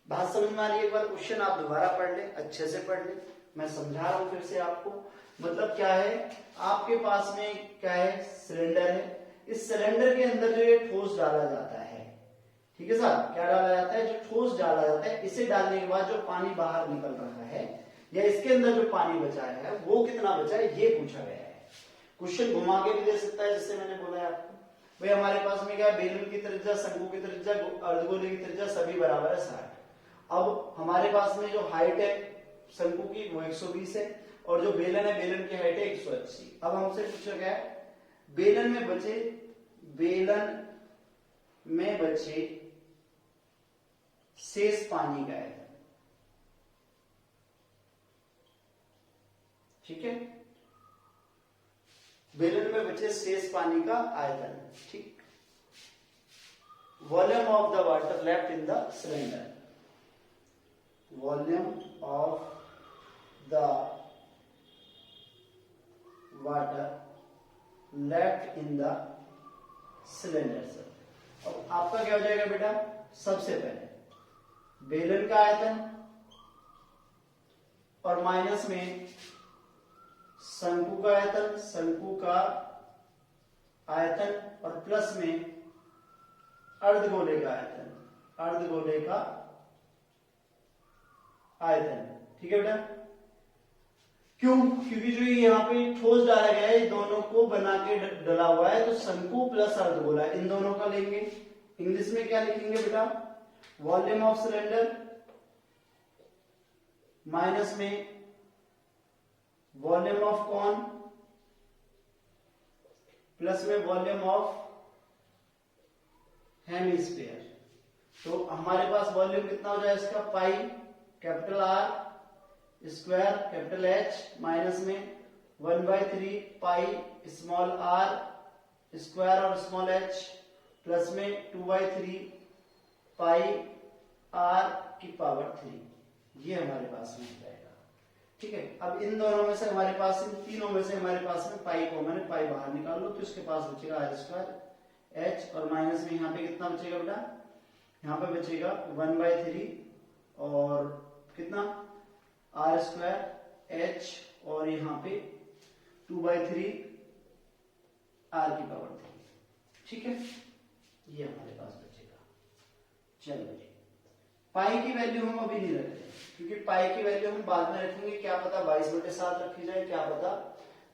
बात समझ में आ रही है? एक बार क्वेश्चन आप दोबारा पढ़ ले, अच्छे से पढ़ ले, मैं समझा रहा हूं फिर से आपको। मतलब क्या है, आपके पास में क्या है, सिलेंडर है, इस सिलेंडर के अंदर जो ये ठोस डाला जाता है, ठीक है साहब, क्या डाला जाता है, जो ठोस डाला जाता है, इसे डालने के बाद जो पानी बाहर निकल रहा है, या इसके अंदर जो पानी बचा है वो कितना बचा है, ये पूछा गया है। क्वेश्चन घुमा के भी दे सकता है, जैसे मैंने बोला है आपको, भाई हमारे पास में क्या है, बेलन की त्रिज्या, शंकु की त्रिज्या, अर्धगोले की त्रिज्या सभी बराबर है 60। अब हमारे पास में जो हाइट है शंकु की वो 120 है, और जो बेलन है, बेलन की हाइट है 180। अब हमसे पूछा गया है बेलन में बचे शेष पानी का है, ठीक है, बेलन में बचे शेष पानी का आयतन, ठीक। Volume of the water left in the cylinder, volume of the water left in the cylinder. Sir अब आपका क्या हो जाएगा बेटा, सबसे पहले बेलन का आयतन और माइनस में शंकु का आयतन, शंकु का आयतन, और प्लस में अर्धगोले का आयतन, अर्धगोले का आयतन, ठीक है बेटा। क्यों? क्योंकि जो यहाँ पे ठोस डाला गया है, दोनों को बना के डला हुआ है, तो शंकु प्लस अर्धगोला इन दोनों का लेंगे। इंग्लिश में क्या लिखेंगे बेटा, वॉल्यूम ऑफ सिलेंडर माइनस में वॉल्यूम ऑफ कॉन प्लस में वॉल्यूम ऑफ हेमिस्फीयर। तो हमारे पास वॉल्यूम कितना हो जाए इसका, pi capital R square capital H minus में 1/3 पाई स्मॉल आर स्क्वायर और स्मॉल एच प्लस में 2/3 पाई आर की पावर 3। ये हमारे पास में हो जाएगा, ठीक है। अब इन दोनों में से हमारे पास, इन तीनों में से हमारे पास में पाई कॉमन है, पाई बाहर निकाल लो, तो इसके पास बचेगा आर स्क्वायर एच, और माइनस में यहाँ पे कितना बचेगा बेटा, यहाँ पे बचेगा 1/3 और कितना आर स्क्वायर एच, और यहाँ पे 2/3 आर की पावर 3, ठीक है। ये हमारे पास बचेगा। चलो जी, पाई की वैल्यू हम अभी नहीं रख रहे, क्योंकि पाई की वैल्यू हम बाद में रखेंगे, क्या पता 22/7 रखी जाए, क्या पता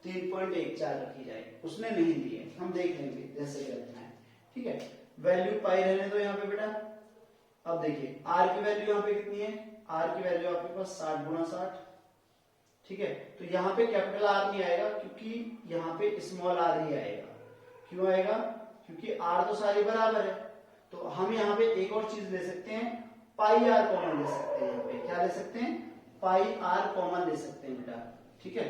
3.14 रखी जाए, उसने नहीं दी है, हम देख लेंगे जैसे ही रखना है, ठीक है। वैल्यू पाई रहने दो यहाँ पे बेटा। अब देखिए आर की वैल्यू यहाँ पे कितनी है, आर की वैल्यू आपके पास 60 गुणा 60, ठीक है। तो यहाँ पे कैपिटल आर नहीं आएगा, क्योंकि यहाँ पे स्मॉल आर ही आएगा। क्यों आएगा? क्योंकि आर तो सारी बराबर है। तो हम यहाँ पे एक और चीज ले सकते हैं, पाई आर कॉमन ले सकते हैं। यहाँ पे क्या ले सकते हैं, पाई आर कॉमन ले सकते हैं बेटा, ठीक है।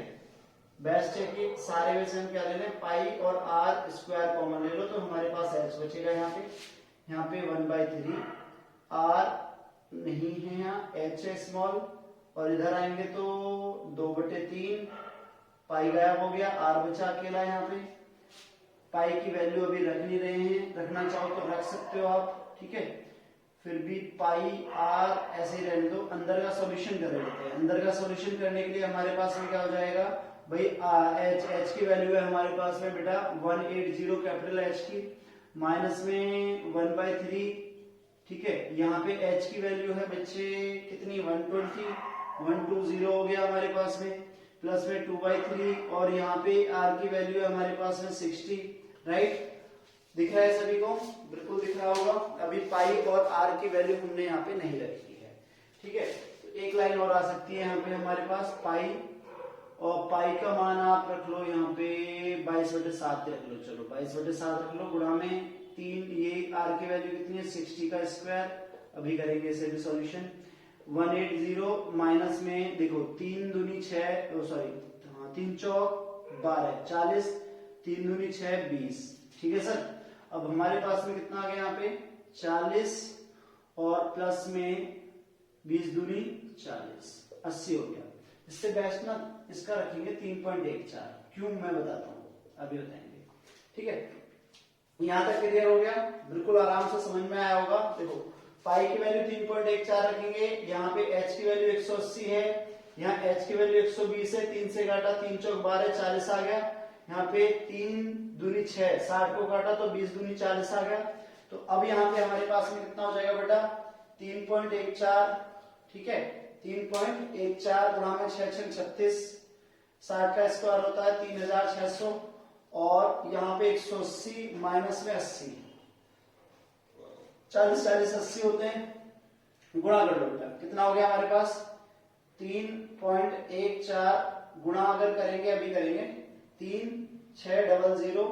बेस्ट है कि सारे में से हम क्या ले लें, पाई और आर स्क्वायर कॉमन ले लो, तो हमारे पास एच बचेगा। यहाँ पे 1/3 आर नहीं है, यहाँ एच है स्मॉल, और इधर आएंगे तो 2/3, पाई गायब हो गया, आर बचा अकेला यहाँ पे। पाई की वैल्यू अभी रख नहीं रहे हैं, रखना चाहो तो रख सकते हो आप, ठीक है। फिर भी पाई आर ऐसे ही रहने दो। अंदर का सॉल्यूशन कर लेते हैं। अंदर का सॉल्यूशन करने के लिए हमारे पास में क्या हो जाएगा भाई, एच की वैल्यू है हमारे पास में बेटा 180 कैपिटल एच की, माइनस में 1/3, ठीक है। यहाँ पे एच की वैल्यू है बच्चे कितनी 120 हो गया हमारे पास में, प्लस में 2/3, और यहाँ पे आर की वैल्यू है हमारे पास में 60, राइट। दिख रहा है सभी को? बिल्कुल दिख रहा होगा। अभी पाई और आर की वैल्यू हमने यहाँ पे नहीं रखी है, ठीक है। तो एक लाइन और आ सकती है यहाँ पे हमारे पास पाई, और पाई का मान आप रख लो यहाँ पे 22/7 रख लो। चलो 22/7 रख लो, गुणा में 3, ये आर की वैल्यू कितनी है 60 का स्क्वायर। अभी करेंगे इसे भी सॉल्यूशन। 180 माइनस में देखो 3 दूनी 6, सॉरी 3 चौक 12, 40, 3 दूनी 6 20, ठीक है सर। अब हमारे पास में कितना आ गया यहाँ पे 40, और प्लस में 20 दूनी 40, 80 हो गया। इससे बेस्ट ना इसका रखेंगे 3.14, क्यों मैं बताता हूँ, अभी बताएंगे, ठीक है। यहां तक क्लियर हो गया? बिल्कुल आराम से समझ में आया होगा। देखो पाई की वैल्यू 3.14 रखेंगे, यहाँ पे एच की वैल्यू 180 है, यहाँ एच की वैल्यू 120 है, 3 से काटा 3 चौक 12, 40 आ गया। यहाँ पे 3 दूनी 6, 60 को काटा तो 20 दूनी 40 आ गया। तो अब यहाँ पे हमारे पास में कितना हो जाएगा बेटा 3.14, ठीक है। 3.14 गुणा में 6 6 36, 60 का स्क्वायर होता है 3600, और यहाँ पे 180 माइनस में 80, 40 40 80 होते हैं, गुणा कर लो बेटा। कितना हो गया हमारे पास 3.14, गुणा अगर करेंगे, अभी करेंगे 3 6 00,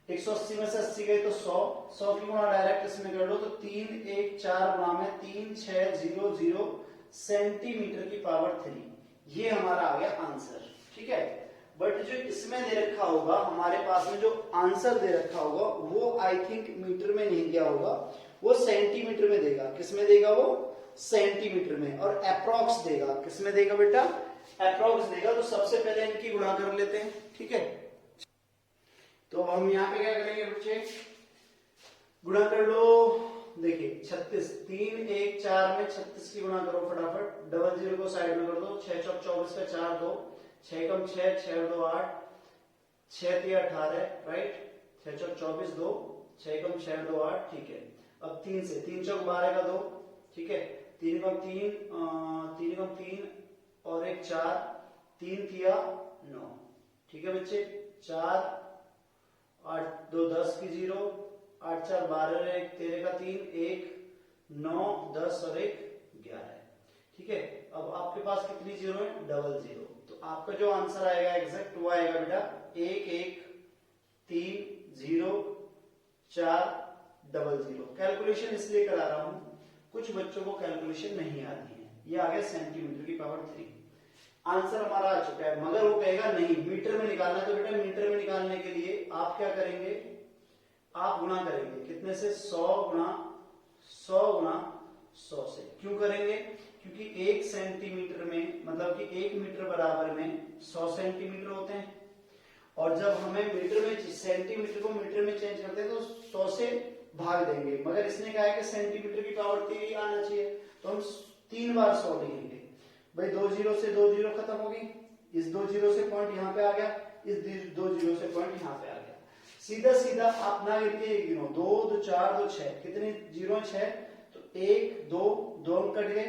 180 में से 80 गए तो 100 की गुणा डायरेक्ट इसमें कर लो तो 314 गुणा में 3600 सेंटीमीटर की पावर 3, ये हमारा आ गया आंसर, ठीक है। बट जो इसमें दे रखा होगा हमारे पास में, जो आंसर दे रखा होगा वो आई थिंक मीटर में नहीं दिया होगा, वो सेंटीमीटर में देगा। किसमें देगा वो? सेंटीमीटर में। और अप्रॉक्स देगा, किसमें देगा बेटा? अप्रॉक्स देगा। तो सबसे पहले इनकी गुणा कर लेते हैं, ठीक है। तो हम यहाँ पे क्या करेंगे बच्चे, गुणा कर लो। देखिए 36, 3 1 4 में 36 की गुणा करो फटाफट, 00 को साइड में कर दो, 6 चौक 24 का 4 2, 6 कम 6 6 2 8, 6 3 18, राइट। 6 चौक 24 2, 6 कम 6 2 8, ठीक है। अब 3 से 3 चौक 12 का 2, ठीक है। 3 कम 3 और एक 4, 3 3 9, ठीक है बच्चे। 4 8 2 10 की 0, 8 4 12, 1 13 का 3, 1 9 10 और 1 11, ठीक है। अब आपके पास कितनी जीरो है? 00। तो आपका जो आंसर आएगा एग्जैक्ट वो आएगा बेटा 1 1 3 0 4 00। कैलकुलेशन इसलिए करा रहा हूं, कुछ बच्चों को कैलकुलेशन नहीं आती है। ये आ गया सेंटीमीटर की पावर 3, आंसर हमारा आ चुका है। मगर वो कहेगा नहीं मीटर में निकालना है, तो बेटा मीटर में निकालने के लिए आप क्या करेंगे, आप गुणा करेंगे कितने से? 100 गुणा 100 से। क्यों करेंगे? क्योंकि 1 सेंटीमीटर में मतलब कि 1 मीटर बराबर में 100 सेंटीमीटर होते हैं, और जब हमें मीटर में सेंटीमीटर को मीटर में चेंज करते हैं तो 100 से भाग देंगे। मगर इसने कहा है कि सेंटीमीटर की पावर 3 आना चाहिए, तो हम 3 बार 100 लिखेंगे। भाई 2 जीरो से 2 जीरो खत्म हो गई, इस 2 जीरो से पॉइंट यहाँ पे आ गया, इस 2 जीरो से पॉइंट यहाँ पे आ गया। सीधा सीधा आप ना गिनके एक गिनो, 2 2 4 2 6, कितने जीरो 6, तो 1 2 2 कट गए,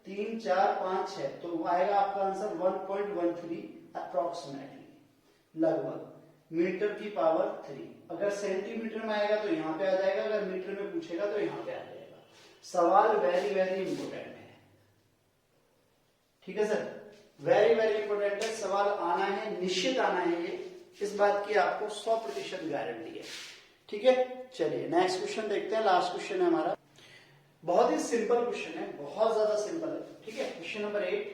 3 4 5 6, तो आएगा आपका आंसर 1.13 अप्रोक्सीमेटली, लगभग मीटर की पावर 3। अगर सेंटीमीटर में आएगा तो यहाँ पे आ जाएगा, अगर मीटर में पूछेगा तो यहाँ पे आ जाएगा। सवाल वेरी वेरी इंपोर्टेंट है, ठीक है सर, वेरी वेरी इंपोर्टेंट है। सवाल आना है, निश्चित आना है, ये इस बात की आपको 100% गारंटी है, ठीक है। चलिए नेक्स्ट क्वेश्चन देखते हैं। लास्ट क्वेश्चन है हमारा, बहुत ही सिंपल क्वेश्चन है, बहुत ज्यादा सिंपल है, ठीक है। क्वेश्चन नंबर 8,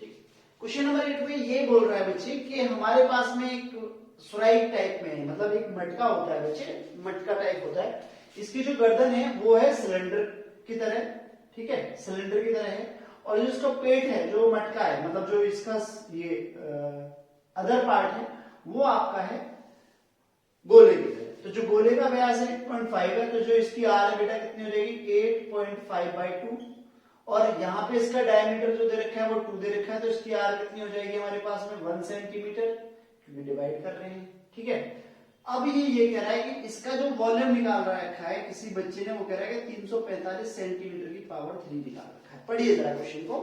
ठीक। क्वेश्चन नंबर 8 में ये बोल रहा है बच्चे कि हमारे पास में एक सुराई टाइप में है, मतलब एक मटका होता है बच्चे, मटका टाइप होता है। इसकी जो गर्दन है वो है सिलेंडर की तरह, ठीक है, सिलेंडर की तरह है, और जो इसका पेट है, जो मटका है, मतलब जो इसका ये अदर पार्ट है, वो आपका है गोले की तरह। तो जो गोले का व्यास है 8.5 है, तो जो इसकी आर है बेटा कितनी हो जाएगी 8.5/2, और यहाँ पे इसका डायमीटर जो दे रखा है वो 2 दे रखा है, तो इसकी आर कितनी हो जाएगी हमारे पास में 1 सेंटीमीटर, क्योंकि डिवाइड कर रहे हैं। ठीक है, अब ये कह रहा है कि इसका जो वॉल्यूम निकाल रखा है किसी बच्चे ने, वो कह रहा है कि 345 सेंटीमीटर की पावर 3 निकाल रखा है। पढ़िए जरा क्वेश्चन को,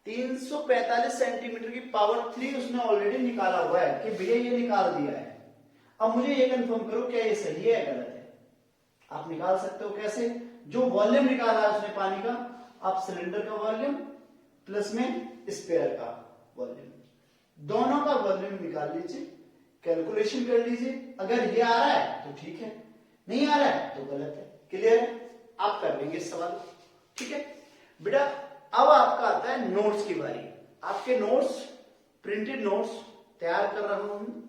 345 सेंटीमीटर की पावर 3 उसने ऑलरेडी निकाला हुआ है कि भैया ये निकाल दिया है। अब मुझे ये कंफर्म करो क्या ये सही है या गलत है। आप निकाल सकते हो कैसे, जो वॉल्यूम निकाला है उसने पानी का, आप सिलेंडर का वॉल्यूम प्लस में स्पेयर का वॉल्यूम, दोनों का वॉल्यूम निकाल लीजिए, कैलकुलेशन कर लीजिए। अगर ये आ रहा है तो ठीक है, नहीं आ रहा है तो गलत है। क्लियर है, आप कर लेंगे इस सवाल। ठीक है बेटा, अब आपका आता है नोट्स की बारी। आपके नोट्स, प्रिंटेड नोट्स तैयार कर रहा हूं,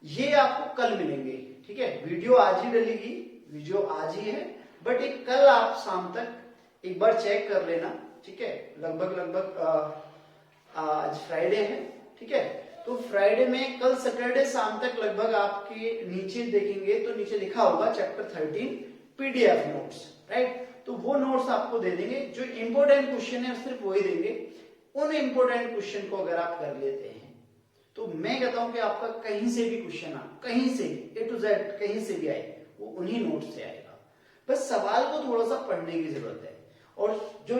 ये आपको कल मिलेंगे। ठीक है, वीडियो आज ही डलेगी, वीडियो आज ही है, बट एक कल आप शाम तक एक बार चेक कर लेना। ठीक है, लगभग आज फ्राइडे है। ठीक है, तो फ्राइडे में कल सैटरडे शाम तक लगभग आपके नीचे देखेंगे तो नीचे लिखा होगा चैप्टर 13 पीडीएफ नोट्स, राइट। तो वो नोट्स आपको दे देंगे, जो इंपोर्टेंट क्वेश्चन है सिर्फ वही देंगे। उन इंपोर्टेंट क्वेश्चन को अगर आप कर लेते हैं तो मैं कहता हूं कि आपका कहीं से भी क्वेश्चन कहीं से भी A to Z कहीं से भी आए, वो उन्हीं नोट से आएगा। बस सवाल को थोड़ा सा पढ़ने की जरूरत है। और जो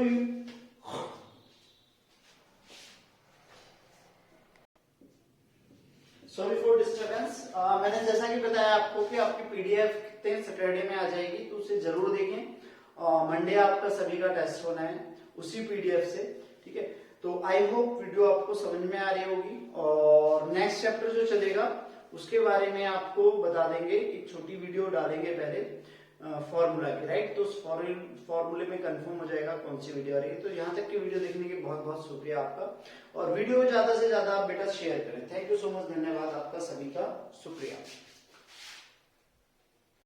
सॉरी फॉर डिस्टर्बेंस, मैंने जैसा कि बताया आपको कि आपकी पीडीएफ कितने सैटरडे में आ जाएगी, तो उसे जरूर देखें। मंडे आपका सभी का टेस्ट होना है उसी पीडीएफ से। ठीक है, तो आई होप वीडियो आपको समझ में आ रही होगी। और नेक्स्ट चैप्टर जो चलेगा उसके बारे में आपको बता देंगे, एक छोटी वीडियो डालेंगे पहले फॉर्मूला की, राइट। तो उस फॉर्मूले में कंफर्म हो जाएगा कौन सी वीडियो आ रही है। तो यहाँ तक की वीडियो देखने के बहुत बहुत शुक्रिया आपका, और वीडियो ज्यादा से ज्यादा आप बेटा शेयर करें। थैंक यू सो मच, धन्यवाद आपका सभी का, शुक्रिया।